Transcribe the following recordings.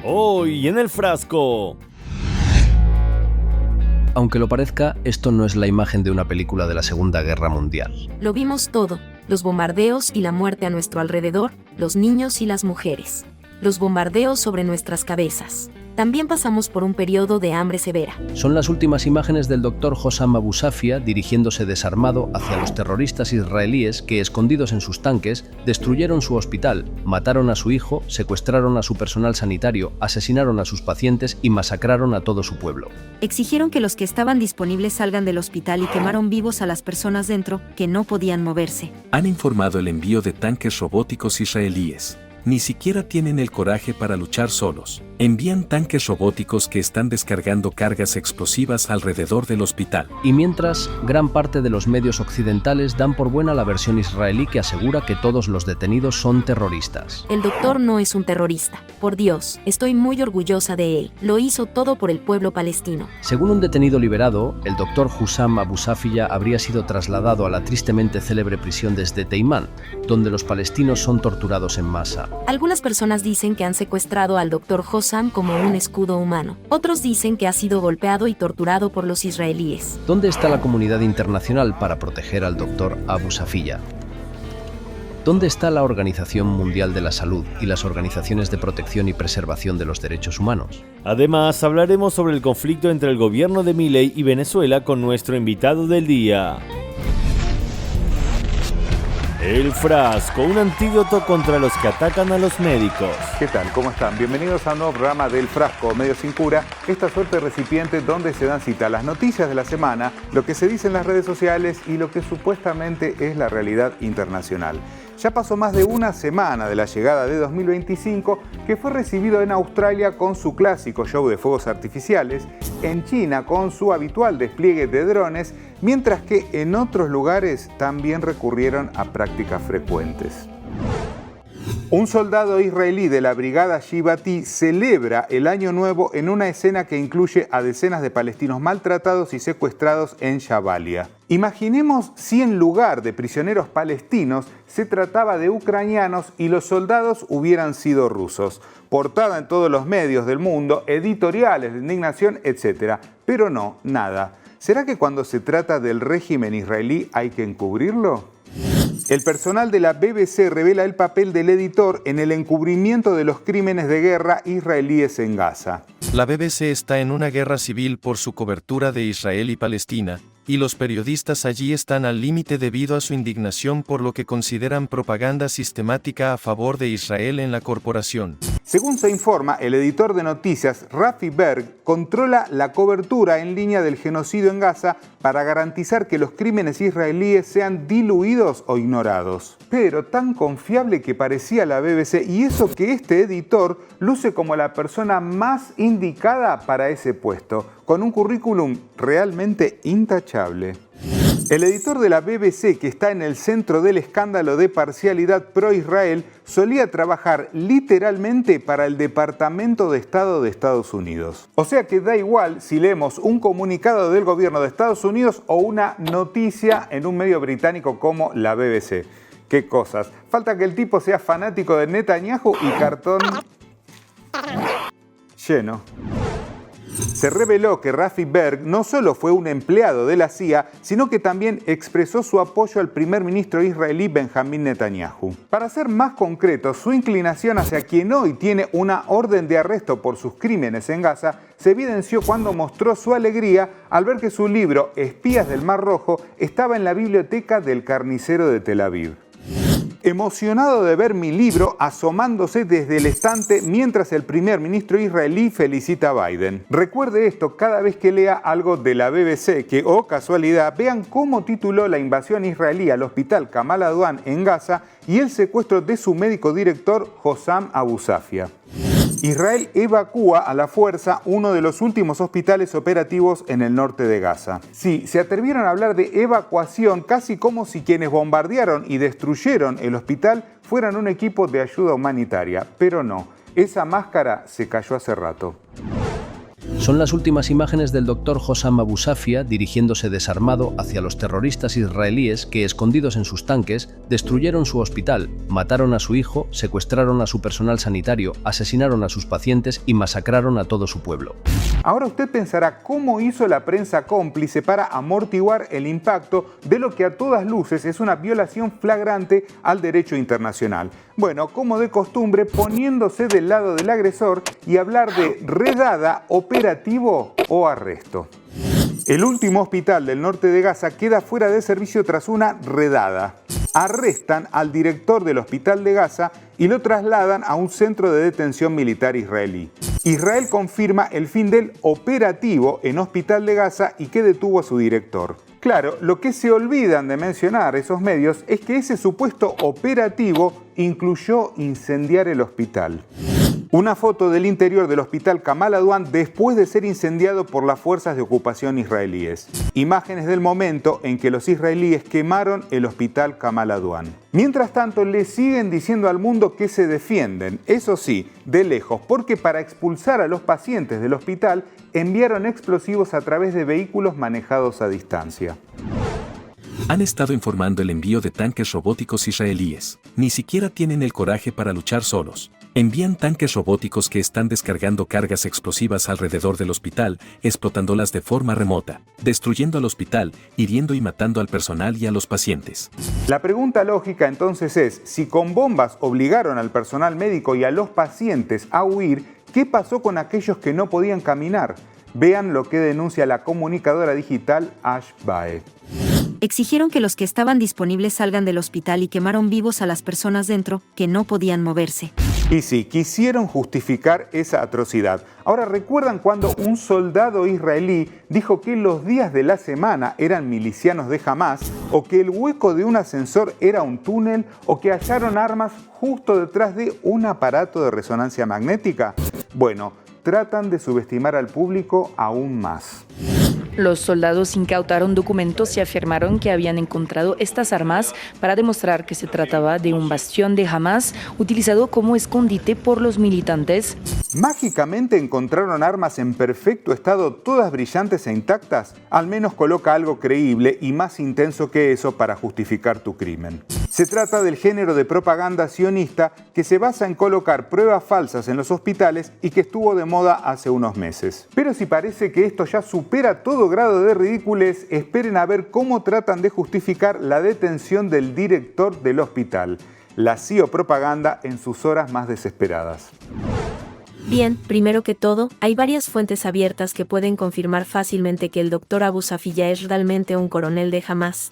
Hoy en el frasco. Aunque lo parezca, esto no es la imagen de una película de la Segunda Guerra Mundial. Lo vimos todo, los bombardeos y la muerte a nuestro alrededor, los niños y las mujeres. Los bombardeos sobre nuestras cabezas. También pasamos por un periodo de hambre severa. Son las últimas imágenes del doctor Hossam Abu Safia dirigiéndose desarmado hacia los terroristas israelíes que, escondidos en sus tanques, destruyeron su hospital, mataron a su hijo, secuestraron a su personal sanitario, asesinaron a sus pacientes y masacraron a todo su pueblo. Exigieron que los que estaban disponibles salgan del hospital y quemaron vivos a las personas dentro, que no podían moverse. Han informado el envío de tanques robóticos israelíes. Ni siquiera tienen el coraje para luchar solos. Envían tanques robóticos que están descargando cargas explosivas alrededor del hospital. Y mientras, gran parte de los medios occidentales dan por buena la versión israelí que asegura que todos los detenidos son terroristas. El doctor no es un terrorista. Por Dios, estoy muy orgullosa de él. Lo hizo todo por el pueblo palestino. Según un detenido liberado, el doctor Hossam Abu Safia habría sido trasladado a la tristemente célebre prisión desde Teimán, donde los palestinos son torturados en masa. Algunas personas dicen que han secuestrado al doctor Hossam como un escudo humano. Otros dicen que ha sido golpeado y torturado por los israelíes. ¿Dónde está la comunidad internacional para proteger al doctor Abu Safia? ¿Dónde está la Organización Mundial de la Salud y las organizaciones de protección y preservación de los derechos humanos? Además, hablaremos sobre el conflicto entre el gobierno de Milei y Venezuela con nuestro invitado del día. El frasco, un antídoto contra los que atacan a los médicos. ¿Qué tal? ¿Cómo están? Bienvenidos a un nuevo programa del Frasco, Medio Sin Cura, esta suerte de recipiente donde se dan cita las noticias de la semana, lo que se dice en las redes sociales y lo que supuestamente es la realidad internacional. Ya pasó más de una semana de la llegada de 2025, que fue recibido en Australia con su clásico show de fuegos artificiales, en China con su habitual despliegue de drones, mientras que en otros lugares también recurrieron a prácticas frecuentes. Un soldado israelí de la brigada Shivati celebra el Año Nuevo en una escena que incluye a decenas de palestinos maltratados y secuestrados en Jabalia. Imaginemos si en lugar de prisioneros palestinos se trataba de ucranianos y los soldados hubieran sido rusos. Portada en todos los medios del mundo, editoriales de indignación, etc. Pero no, nada. ¿Será que cuando se trata del régimen israelí hay que encubrirlo? El personal de la BBC revela el papel del editor en el encubrimiento de los crímenes de guerra israelíes en Gaza. La BBC está en una guerra civil por su cobertura de Israel y Palestina, y los periodistas allí están al límite debido a su indignación por lo que consideran propaganda sistemática a favor de Israel en la corporación. Según se informa, el editor de noticias Rafi Berg controla la cobertura en línea del genocidio en Gaza para garantizar que los crímenes israelíes sean diluidos o ignorados. Pero tan confiable que parecía la BBC, y eso que este editor luce como la persona más indicada para ese puesto, con un currículum realmente intachable. El editor de la BBC, que está en el centro del escándalo de parcialidad pro-Israel, solía trabajar literalmente para el Departamento de Estado de Estados Unidos. O sea que da igual si leemos un comunicado del gobierno de Estados Unidos o una noticia en un medio británico como la BBC. ¿Qué cosas? Falta que el tipo sea fanático de Netanyahu y cartón lleno. Se reveló que Rafi Berg no solo fue un empleado de la CIA, sino que también expresó su apoyo al primer ministro israelí Benjamín Netanyahu. Para ser más concreto, su inclinación hacia quien hoy tiene una orden de arresto por sus crímenes en Gaza se evidenció cuando mostró su alegría al ver que su libro Espías del Mar Rojo estaba en la biblioteca del carnicero de Tel Aviv. Emocionado de ver mi libro asomándose desde el estante mientras el primer ministro israelí felicita a Biden. Recuerde esto cada vez que lea algo de la BBC, que, oh casualidad, vean cómo tituló la invasión israelí al hospital Kamal Adwan en Gaza y el secuestro de su médico director Hossam Abu Safia. Israel evacúa a la fuerza uno de los últimos hospitales operativos en el norte de Gaza. Sí, se atrevieron a hablar de evacuación casi como si quienes bombardearon y destruyeron el hospital fueran un equipo de ayuda humanitaria, pero no, esa máscara se cayó hace rato. Son las últimas imágenes del doctor Hossam Abu Safia dirigiéndose desarmado hacia los terroristas israelíes que, escondidos en sus tanques, destruyeron su hospital, mataron a su hijo, secuestraron a su personal sanitario, asesinaron a sus pacientes y masacraron a todo su pueblo. Ahora usted pensará cómo hizo la prensa cómplice para amortiguar el impacto de lo que a todas luces es una violación flagrante al derecho internacional. Bueno, como de costumbre, poniéndose del lado del agresor y hablar de redada, operativo o arresto. El último hospital del norte de Gaza queda fuera de servicio tras una redada. Arrestan al director del hospital de Gaza y lo trasladan a un centro de detención militar israelí. Israel confirma el fin del operativo en Hospital de Gaza y que detuvo a su director. Claro, lo que se olvidan de mencionar esos medios es que ese supuesto operativo incluyó incendiar el hospital. Una foto del interior del hospital Kamal Adwan después de ser incendiado por las fuerzas de ocupación israelíes. Imágenes del momento en que los israelíes quemaron el hospital Kamal Adwan. Mientras tanto, le siguen diciendo al mundo que se defienden, eso sí, de lejos, porque para expulsar a los pacientes del hospital enviaron explosivos a través de vehículos manejados a distancia. Han estado informando el envío de tanques robóticos israelíes. Ni siquiera tienen el coraje para luchar solos. Envían tanques robóticos que están descargando cargas explosivas alrededor del hospital, explotándolas de forma remota, destruyendo al hospital, hiriendo y matando al personal y a los pacientes. La pregunta lógica entonces es, si con bombas obligaron al personal médico y a los pacientes a huir, ¿qué pasó con aquellos que no podían caminar? Vean lo que denuncia la comunicadora digital Ash Bae. Exigieron que los que estaban disponibles salgan del hospital y quemaron vivos a las personas dentro que no podían moverse. Y sí, quisieron justificar esa atrocidad. Ahora, ¿recuerdan cuando un soldado israelí dijo que los días de la semana eran milicianos de Hamás, o que el hueco de un ascensor era un túnel, o que hallaron armas justo detrás de un aparato de resonancia magnética? Bueno, tratan de subestimar al público aún más. Los soldados incautaron documentos y afirmaron que habían encontrado estas armas para demostrar que se trataba de un bastión de Hamás utilizado como escondite por los militantes. ¿Mágicamente encontraron armas en perfecto estado, todas brillantes e intactas? Al menos coloca algo creíble y más intenso que eso para justificar tu crimen. Se trata del género de propaganda sionista que se basa en colocar pruebas falsas en los hospitales y que estuvo de moda hace unos meses. Pero si parece que esto ya supera todo grado de ridiculez, esperen a ver cómo tratan de justificar la detención del director del hospital. La psicopropaganda en sus horas más desesperadas. Bien, primero que todo, hay varias fuentes abiertas que pueden confirmar fácilmente que el doctor Abu Safia es realmente un coronel de Hamás.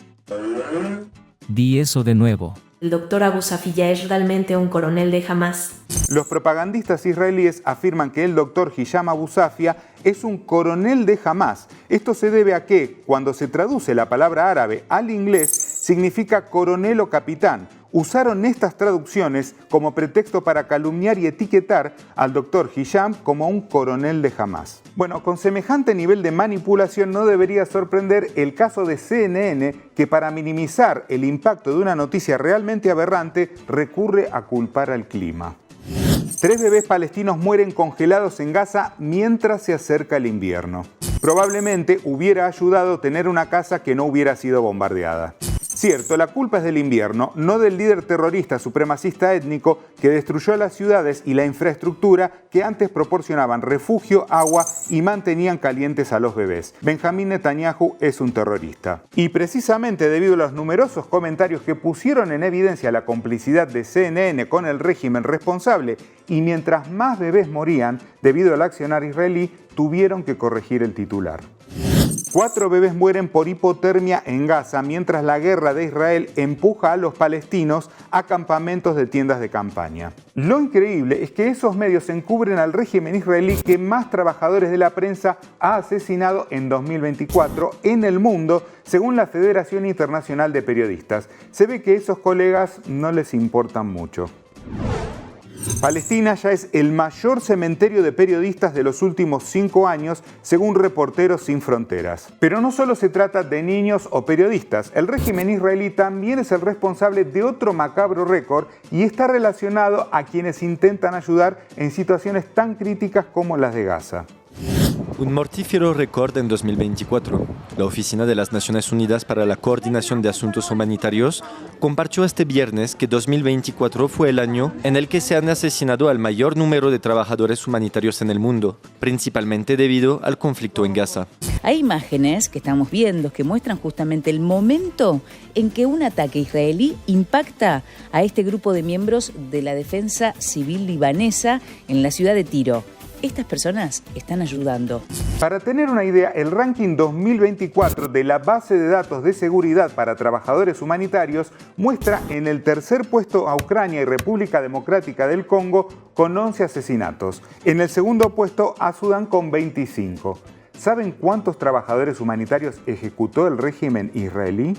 Di eso de nuevo. El doctor Abu Safia es realmente un coronel de Hamás. Los propagandistas israelíes afirman que el doctor Hisham Abu Safia es un coronel de Hamás. Esto se debe a que, cuando se traduce la palabra árabe al inglés, significa coronel o capitán. Usaron estas traducciones como pretexto para calumniar y etiquetar al doctor Hisham como un coronel de Hamás. Bueno, con semejante nivel de manipulación no debería sorprender el caso de CNN, que para minimizar el impacto de una noticia realmente aberrante recurre a culpar al clima. 3 bebés palestinos mueren congelados en Gaza mientras se acerca el invierno. Probablemente hubiera ayudado tener una casa que no hubiera sido bombardeada. Cierto, la culpa es del invierno, no del líder terrorista supremacista étnico que destruyó las ciudades y la infraestructura que antes proporcionaban refugio, agua y mantenían calientes a los bebés. Benjamín Netanyahu es un terrorista. Y precisamente debido a los numerosos comentarios que pusieron en evidencia la complicidad de CNN con el régimen responsable, y mientras más bebés morían debido al accionar israelí, tuvieron que corregir el titular. 4 bebés mueren por hipotermia en Gaza mientras la guerra de Israel empuja a los palestinos a campamentos de tiendas de campaña. Lo increíble es que esos medios encubren al régimen israelí que más trabajadores de la prensa ha asesinado en 2024 en el mundo, según la Federación Internacional de Periodistas. Se ve que esos colegas no les importan mucho. Palestina ya es el mayor cementerio de periodistas de los últimos 5 años, según Reporteros Sin Fronteras. Pero no solo se trata de niños o periodistas, el régimen israelí también es el responsable de otro macabro récord y está relacionado a quienes intentan ayudar en situaciones tan críticas como las de Gaza. Un mortífero récord en 2024. La Oficina de las Naciones Unidas para la Coordinación de Asuntos Humanitarios compartió este viernes que 2024 fue el año en el que se han asesinado al mayor número de trabajadores humanitarios en el mundo, principalmente debido al conflicto en Gaza. Hay imágenes que estamos viendo que muestran justamente el momento en que un ataque israelí impacta a este grupo de miembros de la defensa civil libanesa en la ciudad de Tiro. Estas personas están ayudando. Para tener una idea, el ranking 2024 de la base de datos de seguridad para trabajadores humanitarios muestra en el tercer puesto a Ucrania y República Democrática del Congo con 11 asesinatos. En el segundo puesto a Sudán con 25. ¿Saben cuántos trabajadores humanitarios ejecutó el régimen israelí?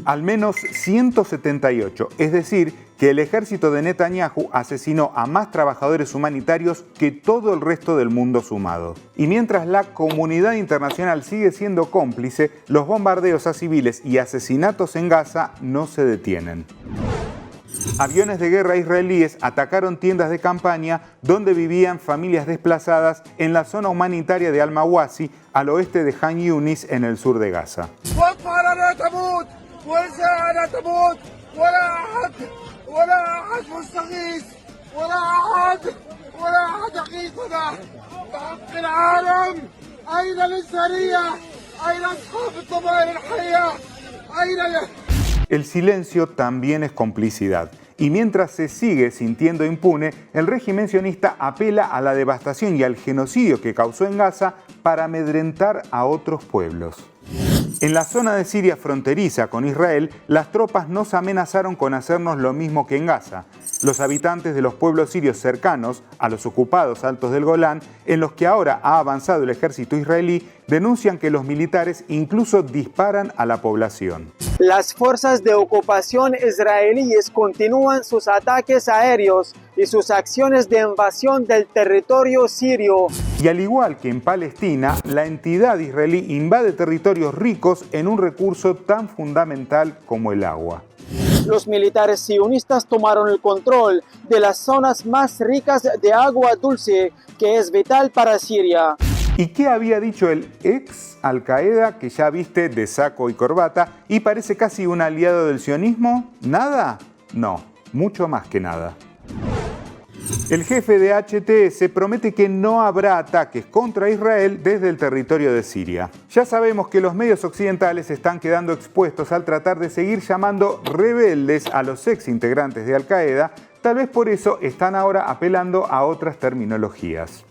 Al menos 178, es decir, que el ejército de Netanyahu asesinó a más trabajadores humanitarios que todo el resto del mundo sumado. Y mientras la comunidad internacional sigue siendo cómplice, los bombardeos a civiles y asesinatos en Gaza no se detienen. Aviones de guerra israelíes atacaron tiendas de campaña donde vivían familias desplazadas en la zona humanitaria de Al-Mawasi, al oeste de Han Yunis, en el sur de Gaza. El silencio también es complicidad. Y mientras se sigue sintiendo impune, el régimen sionista apela a la devastación y al genocidio que causó en Gaza para amedrentar a otros pueblos. En la zona de Siria fronteriza con Israel, las tropas nos amenazaron con hacernos lo mismo que en Gaza. Los habitantes de los pueblos sirios cercanos a los ocupados altos del Golán, en los que ahora ha avanzado el ejército israelí, denuncian que los militares incluso disparan a la población. Las fuerzas de ocupación israelíes continúan sus ataques aéreos y sus acciones de invasión del territorio sirio. Y al igual que en Palestina, la entidad israelí invade territorios ricos en un recurso tan fundamental como el agua. Los militares sionistas tomaron el control de las zonas más ricas de agua dulce, que es vital para Siria. ¿Y qué había dicho el ex Al-Qaeda, que ya viste de saco y corbata y parece casi un aliado del sionismo? ¿Nada? No, mucho más que nada. El jefe de HTS promete que no habrá ataques contra Israel desde el territorio de Siria. Ya sabemos que los medios occidentales están quedando expuestos al tratar de seguir llamando rebeldes a los ex integrantes de Al-Qaeda. Tal vez por eso están ahora apelando a otras terminologías.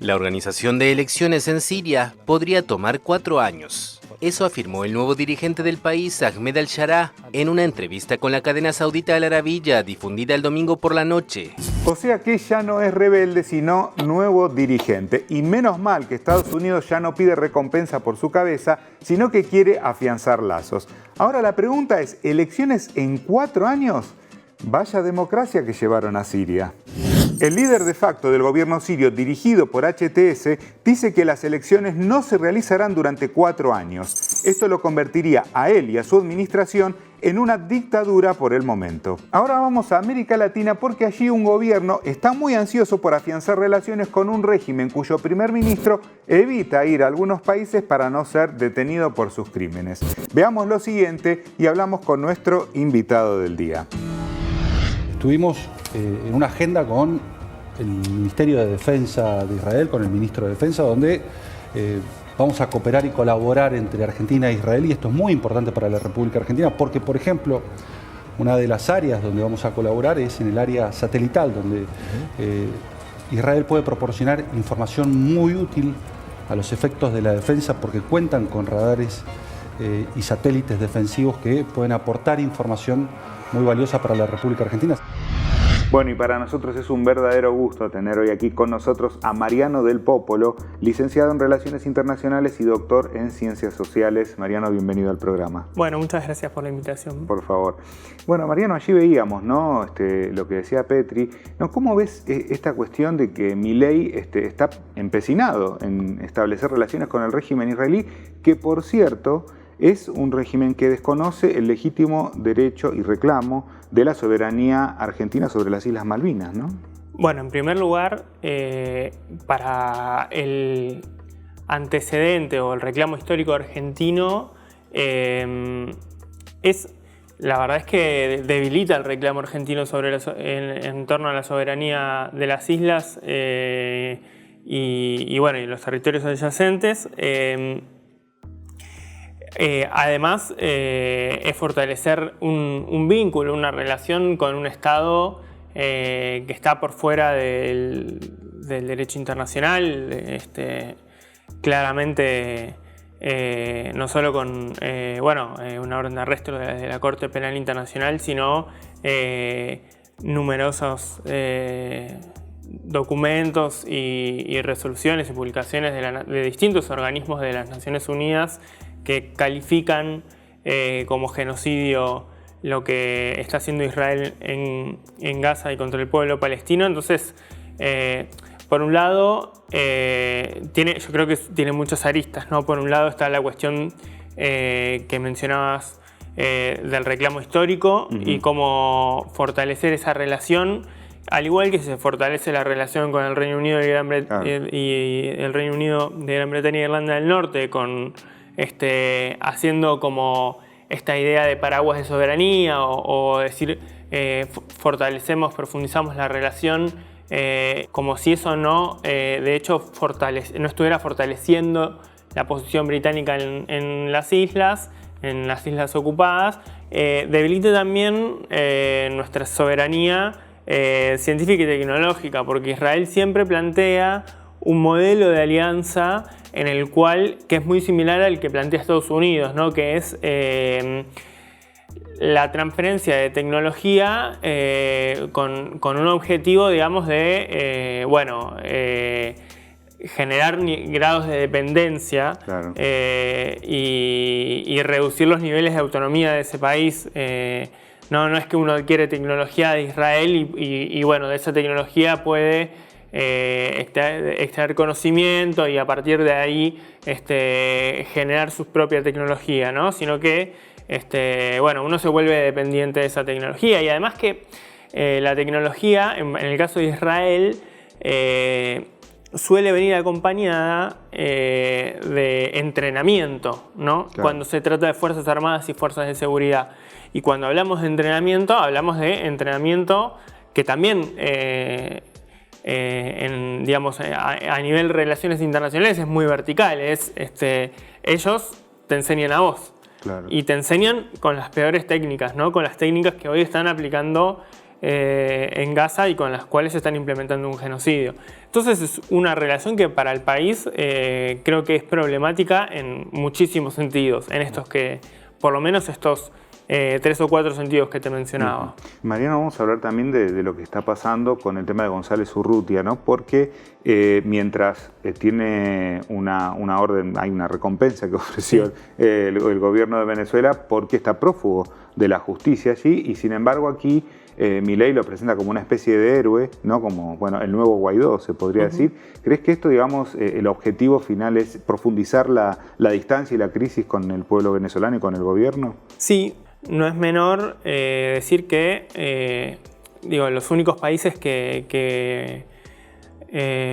La organización de elecciones en Siria podría tomar 4 años. Eso afirmó el nuevo dirigente del país, Ahmed al-Sharaa, en una entrevista con la cadena saudita Al Arabiya, difundida el domingo por la noche. O sea que ya no es rebelde, sino nuevo dirigente. Y menos mal que Estados Unidos ya no pide recompensa por su cabeza, sino que quiere afianzar lazos. Ahora la pregunta es, ¿elecciones en 4 años? Vaya democracia que llevaron a Siria. El líder de facto del gobierno sirio, dirigido por HTS, dice que las elecciones no se realizarán durante 4 años. Esto lo convertiría a él y a su administración en una dictadura por el momento. Ahora vamos a América Latina porque allí un gobierno está muy ansioso por afianzar relaciones con un régimen cuyo primer ministro evita ir a algunos países para no ser detenido por sus crímenes. Veamos lo siguiente y hablamos con nuestro invitado del día. Estuvimos en una agenda con el Ministerio de Defensa de Israel, con el Ministro de Defensa, donde vamos a cooperar y colaborar entre Argentina e Israel, y esto es muy importante para la República Argentina porque, por ejemplo, una de las áreas donde vamos a colaborar es en el área satelital, donde Israel puede proporcionar información muy útil a los efectos de la defensa porque cuentan con radares y satélites defensivos que pueden aportar información muy valiosa para la República Argentina. Bueno, y para nosotros es un verdadero gusto tener hoy aquí con nosotros a Mariano Del Popolo, licenciado en Relaciones Internacionales y doctor en Ciencias Sociales. Mariano, bienvenido al programa. Bueno, muchas gracias por la invitación. Por favor. Bueno, Mariano, allí veíamos, ¿no? Lo que decía Petri. ¿No? ¿Cómo ves esta cuestión de que Milei está empecinado en establecer relaciones con el régimen israelí, que por cierto es un régimen que desconoce el legítimo derecho y reclamo de la soberanía argentina sobre las Islas Malvinas, ¿no? Bueno, en primer lugar, para el antecedente o el reclamo histórico argentino la verdad es que debilita el reclamo argentino en torno a la soberanía de las islas y los territorios adyacentes. Además, es fortalecer un vínculo, una relación con un Estado que está por fuera del derecho internacional, claramente no solo con una orden de arresto de la Corte Penal Internacional, sino numerosos documentos y resoluciones y publicaciones de distintos organismos de las Naciones Unidas que califican como genocidio lo que está haciendo Israel en Gaza y contra el pueblo palestino. Entonces, por un lado, yo creo que tiene muchas aristas, ¿no? Por un lado está la cuestión que mencionabas del reclamo histórico y cómo fortalecer esa relación, al igual que se fortalece la relación con el Reino Unido y el Reino Unido de Gran Bretaña y Irlanda del Norte, haciendo como esta idea de paraguas de soberanía o decir fortalecemos, profundizamos la relación, como si eso de hecho no estuviera fortaleciendo la posición británica en las islas ocupadas, debilita también nuestra soberanía científica y tecnológica, porque Israel siempre plantea un modelo de alianza que es muy similar al que plantea Estados Unidos, ¿no? Que es la transferencia de tecnología con un objetivo, digamos, de generar grados de dependencia, claro, y reducir los niveles de autonomía de ese país. No es que uno adquiere tecnología de Israel y de esa tecnología puede extraer conocimiento y a partir de ahí generar su propia tecnología, ¿no? Sino que uno se vuelve dependiente de esa tecnología. Y además que la tecnología, en el caso de Israel, suele venir acompañada de entrenamiento, ¿no? Claro. Cuando se trata de Fuerzas Armadas y Fuerzas de Seguridad. Y cuando hablamos de entrenamiento, hablamos de entrenamiento que también a nivel de relaciones internacionales es muy vertical. Ellos te enseñan a vos. Claro. Y te enseñan con las peores técnicas, ¿no? Con las técnicas que hoy están aplicando en Gaza y con las cuales están implementando un genocidio. Entonces es una relación que para el país creo que es problemática en muchísimos sentidos, en estos por lo menos estos 3 o 4 sentidos que te mencionaba. Mariano, vamos a hablar también de lo que está pasando con el tema de González Urrutia, ¿no? Porque mientras tiene una orden, hay una recompensa que ofreció el gobierno de Venezuela porque está prófugo de la justicia allí, y sin embargo aquí Milei lo presenta como una especie de héroe, ¿no? Como el nuevo Guaidó, se podría decir. ¿Crees que esto, digamos, el objetivo final es profundizar la distancia y la crisis con el pueblo venezolano y con el gobierno? Sí. No es menor decir que los únicos países que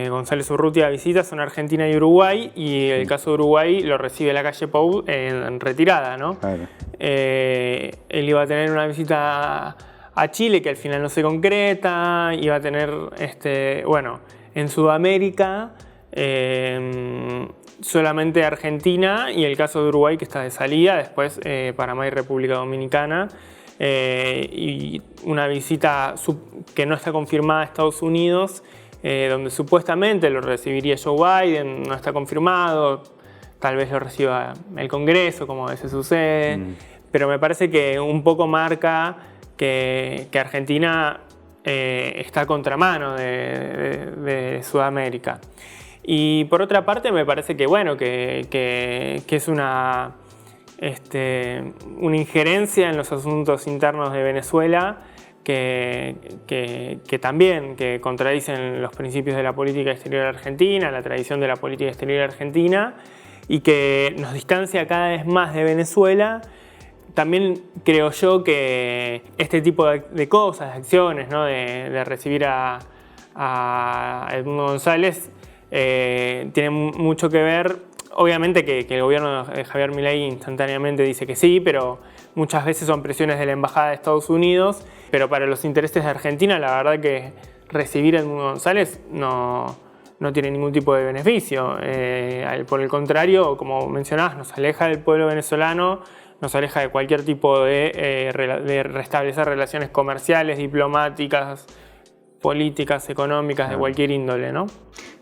González Urrutia visita son Argentina y Uruguay, y el caso de Uruguay lo recibe Lacalle Pou en retirada, ¿no? Claro. Él iba a tener una visita a Chile que al final no se concreta, iba a tener en Sudamérica solamente Argentina y el caso de Uruguay que está de salida, después Panamá y República Dominicana, y una visita que no está confirmada a Estados Unidos, donde supuestamente lo recibiría Joe Biden, no está confirmado, tal vez lo reciba el Congreso, como a veces sucede, pero me parece que un poco marca que Argentina está a contramano de Sudamérica. Y por otra parte me parece que es una injerencia en los asuntos internos de Venezuela que también contradicen los principios de la política exterior argentina, la tradición de la política exterior argentina, y que nos distancia cada vez más de Venezuela. También creo yo que este tipo de cosas, de acciones, ¿no? de recibir a Edmundo González, tiene mucho que ver. Obviamente que el gobierno de Javier Milei instantáneamente dice que sí, pero muchas veces son presiones de la Embajada de Estados Unidos. Pero para los intereses de Argentina, la verdad que recibir a Edmundo González no tiene ningún tipo de beneficio. Por el contrario, como mencionabas, nos aleja del pueblo venezolano, nos aleja de cualquier tipo de restablecer relaciones comerciales, diplomáticas, políticas, económicas, de cualquier índole, ¿no?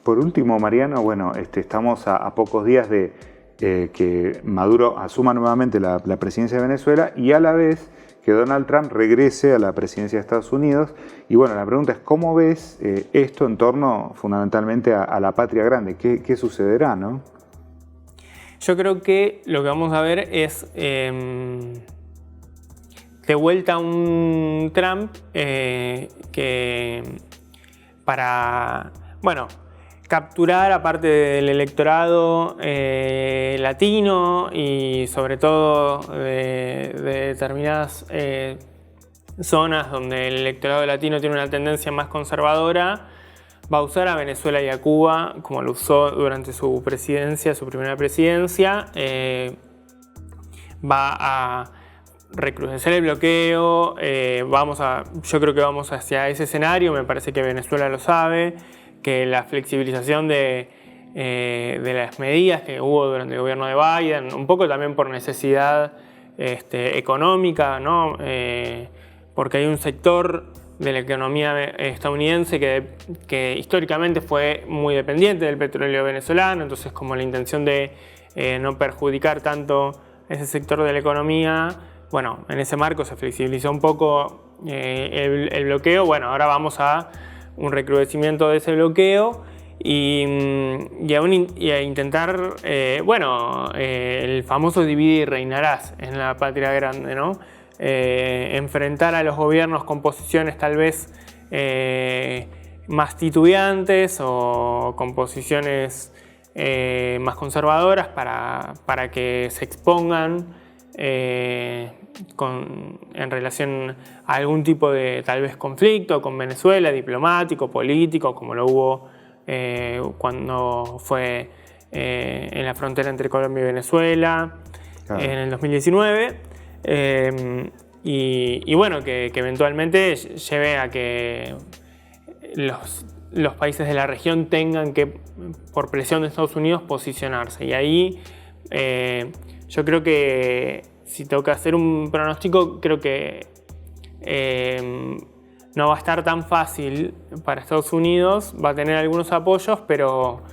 Por último, Mariano, bueno, estamos a pocos días de que Maduro asuma nuevamente la presidencia de Venezuela y a la vez que Donald Trump regrese a la presidencia de Estados Unidos. Y bueno, la pregunta es, ¿cómo ves esto en torno fundamentalmente a la patria grande? ¿Qué sucederá, no? Yo creo que lo que vamos a ver es de vuelta un Trump que para, bueno, capturar a parte del electorado latino y sobre todo de determinadas zonas donde el electorado latino tiene una tendencia más conservadora, va a usar a Venezuela y a Cuba como lo usó durante su presidencia, su primera presidencia. Va a recrudecer el bloqueo, yo creo que vamos hacia ese escenario, me parece que Venezuela lo sabe, que la flexibilización de las medidas que hubo durante el gobierno de Biden, un poco también por necesidad económica, ¿no? Porque hay un sector de la economía estadounidense que históricamente fue muy dependiente del petróleo venezolano, entonces como la intención de no perjudicar tanto ese sector de la economía, bueno, en ese marco se flexibilizó un poco el bloqueo. Bueno, ahora vamos a un recrudecimiento de ese bloqueo y a intentar, el famoso divide y reinarás en la patria grande, ¿no? Enfrentar a los gobiernos con posiciones tal vez más titubeantes o con posiciones más conservadoras para que se expongan en relación a algún tipo de tal vez conflicto con Venezuela, diplomático, político, como lo hubo cuando fue en la frontera entre Colombia y Venezuela en el 2019. Y bueno, que eventualmente lleve a que los países de la región tengan que, por presión de Estados Unidos, posicionarse. Y ahí yo creo que si tengo que hacer un pronóstico, creo que no va a estar tan fácil para Estados Unidos, va a tener algunos apoyos, pero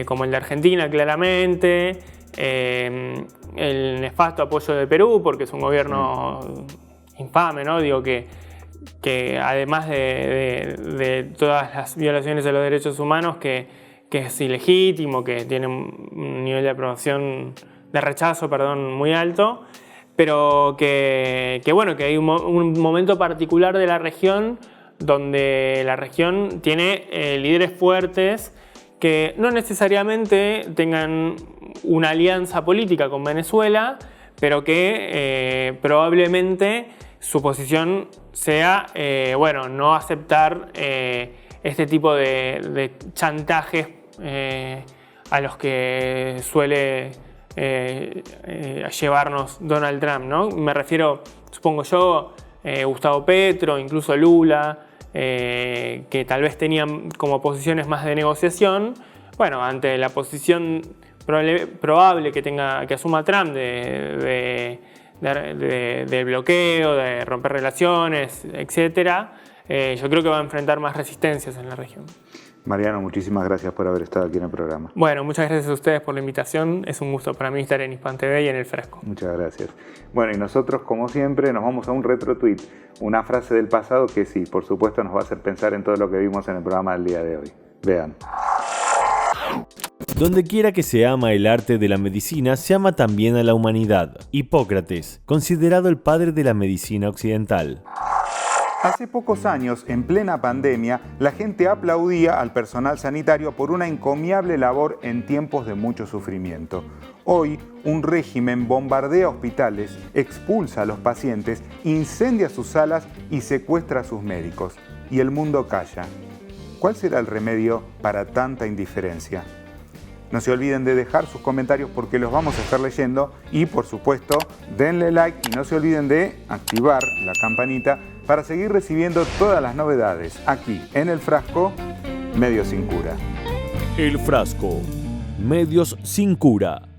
como el de Argentina claramente, el nefasto apoyo de Perú, porque es un gobierno infame, ¿no? Digo que además de todas las violaciones de los derechos humanos, que es ilegítimo, que tiene un nivel de aprobación, de rechazo, muy alto, pero que hay un momento particular de la región donde la región tiene líderes fuertes que no necesariamente tengan una alianza política con Venezuela, pero que probablemente su posición sea no aceptar este tipo de chantajes a los que suele llevarnos Donald Trump, ¿no? Me refiero, supongo yo, Gustavo Petro, incluso Lula, que tal vez tenían como posiciones más de negociación. Bueno, ante la posición probable que asuma Trump de bloqueo, de romper relaciones, etc., yo creo que va a enfrentar más resistencias en la región. Mariano, muchísimas gracias por haber estado aquí en el programa. Bueno, muchas gracias a ustedes por la invitación. Es un gusto para mí estar en Hispan TV y en El Fresco. Muchas gracias. Bueno, y nosotros, como siempre, nos vamos a un retro tweet, una frase del pasado que sí, por supuesto, nos va a hacer pensar en todo lo que vimos en el programa del día de hoy. Vean. Donde quiera que se ama el arte de la medicina, se ama también a la humanidad. Hipócrates, considerado el padre de la medicina occidental. Hace pocos años, en plena pandemia, la gente aplaudía al personal sanitario por una encomiable labor en tiempos de mucho sufrimiento. Hoy, un régimen bombardea hospitales, expulsa a los pacientes, incendia sus salas y secuestra a sus médicos. Y el mundo calla. ¿Cuál será el remedio para tanta indiferencia? No se olviden de dejar sus comentarios porque los vamos a estar leyendo y, por supuesto, denle like y no se olviden de activar la campanita para seguir recibiendo todas las novedades aquí en El Frasco, Medios sin Cura. El Frasco, Medios sin Cura.